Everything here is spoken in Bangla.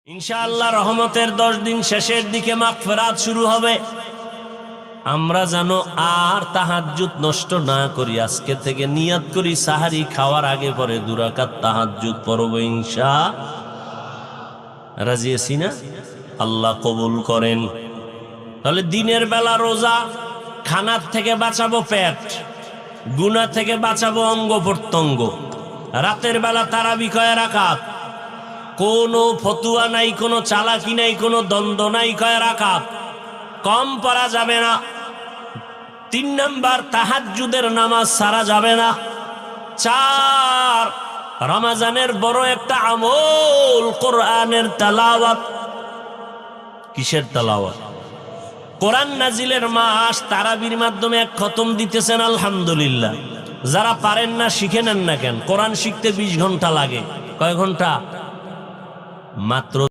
ইনশাআল্লাহ রহমতের 10 দিন শেষের দিকে মাগফিরাত শুরু হবে। আমরা যেন আর তাহাজ্জুদ নষ্ট না করি, আজকে থেকে নিয়ত করি সাহারি খাওয়ার আগে পরে 2 রাকাত তাহাজ্জুদ পড়ব ইনশাআল্লাহ। রাজি আছি না? আল্লাহ কবুল করেন। তাহলে দিনের বেলা রোজা, খানার থেকে বাঁচাবো পেট, গুনাহ থেকে বাঁচাবো অঙ্গ প্রত্যঙ্গ। রাতের বেলা তারাবি কয় রাকাত, কোনো ফতুয়া নাই, কোনো চালাকি নাই, কোনো দ্বন্দ্ব নাই, কয় রাকাত কম পড়া যাবে না। 3 নাম্বার তাহাজ্জুদের নামাজ সারা যাবে না। 4 রমজানের বড় একটা আমল কোরআনের তেলাওয়াত। কিসের তেলাওয়াত? কোরআন নাজিলের মাস, তারাবির মাধ্যমে 1 খতম দিতেছেন আলহামদুলিল্লাহ। যারা পারেন না শিখে নেন না কেন, কোরআন শিখতে 20 ঘন্টা লাগে। কয় ঘন্টা? মাত্র